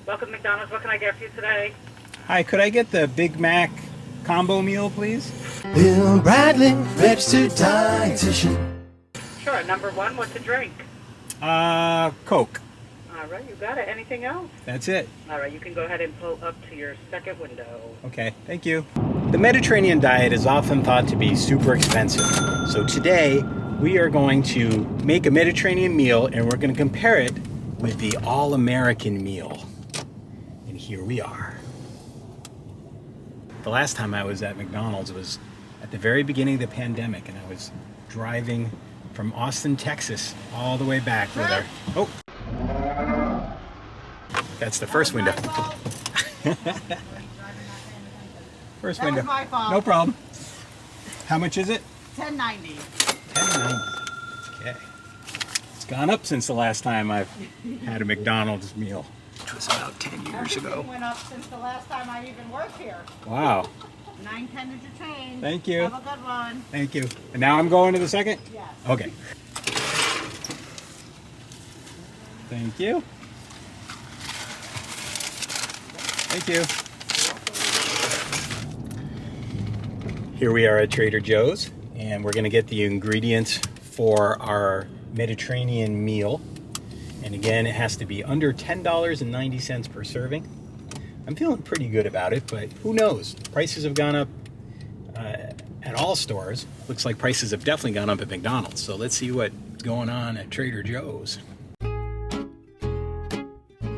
Welcome to McDonald's. What can I get for you today? Hi, could I get the Big Mac combo meal, please? Bill Bradley, registered dietitian. Sure. Number one, what's a drink? Coke. All right, you got it. Anything else? That's it. All right, you can go ahead and pull up to your second window. Okay, thank you. The Mediterranean diet is often thought to be super expensive. So today, we are going to make a Mediterranean meal and we're going to compare it with the all-American meal. And here we are. The last time I was at McDonald's was at the very beginning of the pandemic, and I was driving from Austin, Texas, all the way back with our... Oh! That's the first window. First window. That was my fault. No problem. How much is it? $10.90. $10.90. Okay. It's gone up since the last time I've had a McDonald's meal, which was about 10 years ago. Everything went up since the last time I even worked here. Wow. 9.10 is your change. Thank you. Have a good one. Thank you. And now I'm going to the second? Yes. Okay. Thank you. Thank you. Here we are at Trader Joe's, and we're going to get the ingredients for our Mediterranean meal. And again, it has to be under $10.90 per serving. I'm feeling pretty good about it, but who knows? Prices have gone up at all stores. Looks like prices have definitely gone up at McDonald's. So let's see what's going on at Trader Joe's.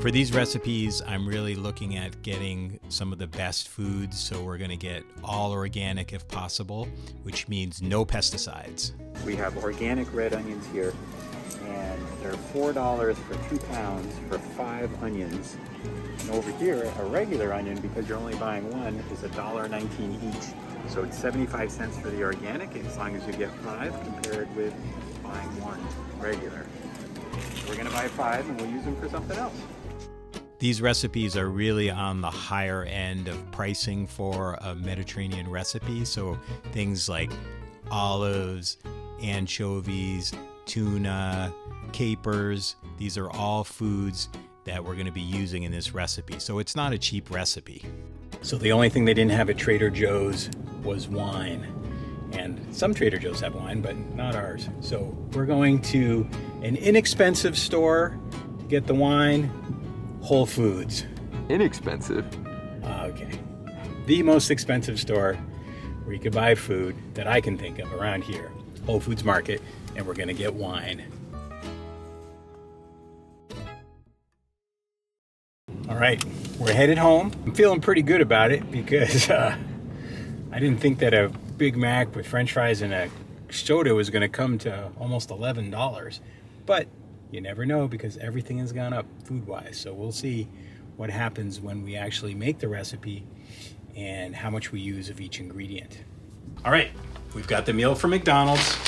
For these recipes, I'm really looking at getting some of the best foods, so we're going to get all organic if possible, which means no pesticides. We have organic red onions here, and they're $4 for 2 pounds for 5 onions. And over here, a regular onion, because you're only buying one, is $1.19 each. So it's 75 cents for the organic, as long as you get 5, compared with buying one regular. So we're going to buy 5, and we'll use them for something else. These recipes are really on the higher end of pricing for a Mediterranean recipe. So things like olives, anchovies, tuna, capers, these are all foods that we're going to be using in this recipe. So it's not a cheap recipe. So the only thing they didn't have at Trader Joe's was wine. And some Trader Joe's have wine, but not ours. So we're going to an inexpensive store to get the wine. Whole Foods. Inexpensive? Okay. The most expensive store where you could buy food that I can think of around here. Whole Foods Market, and we're going to get wine. All right, we're headed home. I'm feeling pretty good about it because I didn't think that a Big Mac with French fries and a soda was going to come to almost $11. But you never know, because everything has gone up food-wise. So we'll see what happens when we actually make the recipe and how much we use of each ingredient. All right, we've got the meal from McDonald's,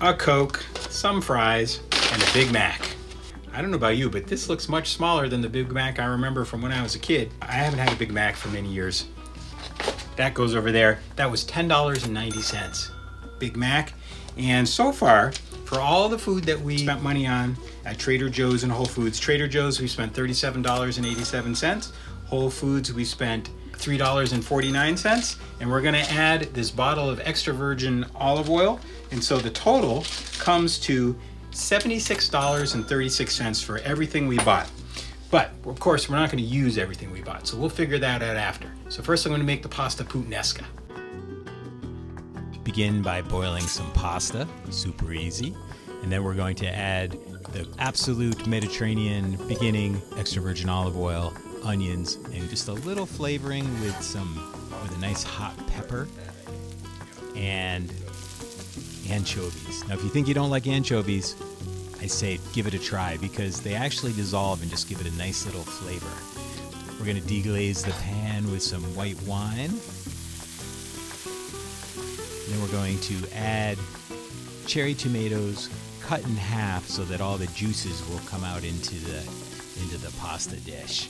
a Coke, some fries, and a Big Mac. I don't know about you, but this looks much smaller than the Big Mac I remember from when I was a kid. I haven't had a Big Mac for many years. That goes over there. That was $10.90. Big Mac. And so far, for all the food that we spent money on at Trader Joe's and Whole Foods, Trader Joe's we spent $37.87. Whole Foods we spent $3.49. And we're gonna add this bottle of extra virgin olive oil. And so the total comes to $76.36 for everything we bought. But of course, we're not gonna use everything we bought. So we'll figure that out after. So first I'm gonna make the pasta puttanesca. Begin by boiling some pasta, super easy. And then we're going to add the absolute Mediterranean beginning extra virgin olive oil, onions, and just a little flavoring with a nice hot pepper and anchovies. Now, if you think you don't like anchovies, I say give it a try because they actually dissolve and just give it a nice little flavor. We're going to deglaze the pan with some white wine. Then we're going to add cherry tomatoes cut in half so that all the juices will come out into the pasta dish.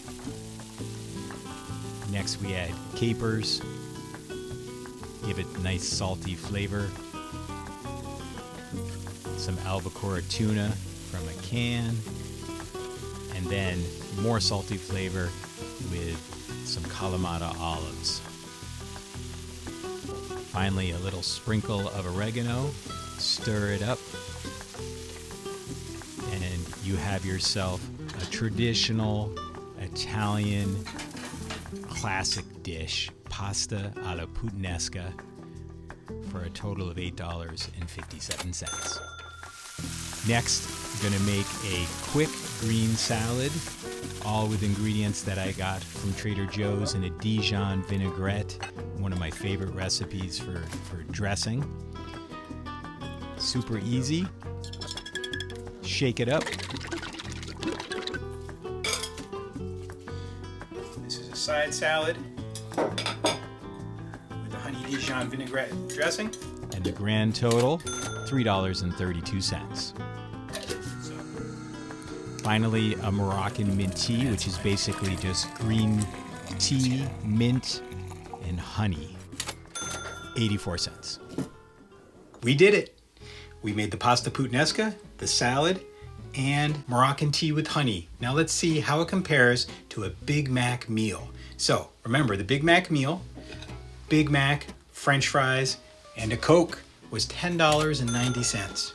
Next we add capers, give it a nice salty flavor. Some albacore tuna from a can, and then more salty flavor with some Kalamata olives. Finally, a little sprinkle of oregano. Stir it up. And you have yourself a traditional Italian classic dish, pasta alla puttanesca, for a total of $8.57. Next, I'm going to make a quick green salad, all with ingredients that I got from Trader Joe's in a Dijon vinaigrette, one of my favorite recipes for dressing. Super easy. Shake it up. This is a side salad with the honey Dijon vinaigrette dressing. And the grand total, $3.32. Finally, a Moroccan mint tea, which is basically just green tea, mint, and honey. 84 cents. We did it. We made the pasta puttanesca, the salad, and Moroccan tea with honey. Now let's see how it compares to a Big Mac meal. So remember, the Big Mac meal, Big Mac, French fries, and a Coke was $10.90.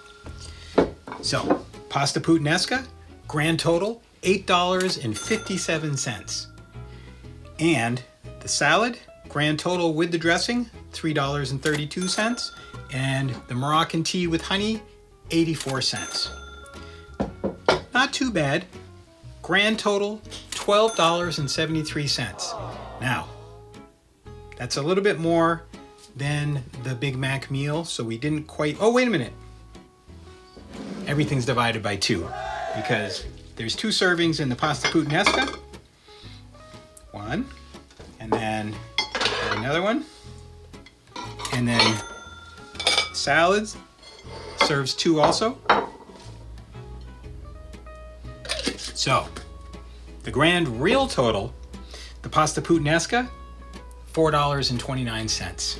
So pasta puttanesca, grand total, $8.57. And the salad, grand total with the dressing, $3.32. And the Moroccan tea with honey, 84 cents. Not too bad. Grand total, $12.73. Now, that's a little bit more than the Big Mac meal, so we didn't quite... Oh, wait a minute. Everything's divided by 2, because there's 2 servings in the pasta puttanesca. 1, and then another one. And then salads serves 2 also. So, the grand real total, the pasta puttanesca, $4.29.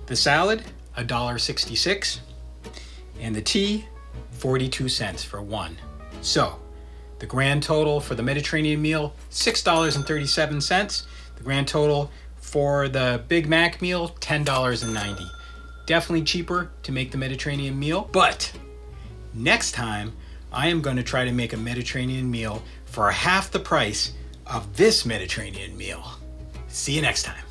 The salad, $1.66. And the tea, 42 cents for 1. So, the grand total for the Mediterranean meal, $6.37. The grand total for the Big Mac meal, $10.90. Definitely cheaper to make the Mediterranean meal, but next time I am going to try to make a Mediterranean meal for half the price of this Mediterranean meal. See you next time.